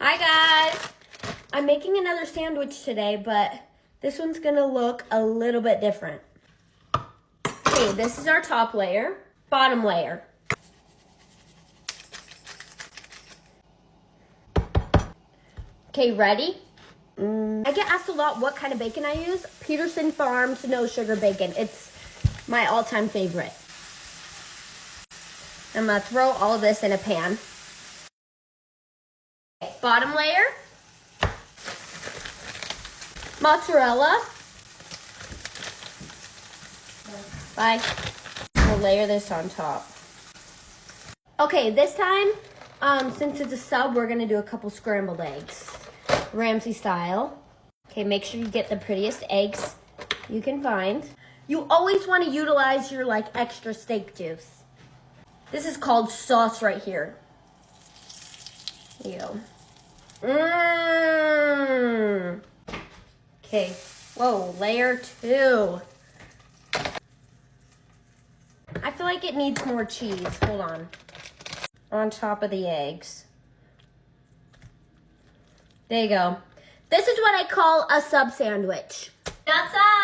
Hi guys! I'm making another sandwich today, but this one's gonna look a little bit different. Okay, this is our top layer, bottom layer. Okay, ready? I get asked a lot what kind of bacon I use. Peterson Farms no sugar bacon. It's my all-time favorite. I'm gonna throw all of this in a pan. Okay, bottom layer. Mozzarella. Bye. We'll layer this on top. Okay, this time, since it's a sub, we're gonna do a couple scrambled eggs. Ramsay style. Okay, make sure you get the prettiest eggs you can find. You always wanna utilize your extra steak juice. This is called sauce right here. There you go. Mmm. Okay, whoa, layer 2. I feel like it needs more cheese. Hold on. On top of the eggs. There you go. This is what I call a sub sandwich. Outside.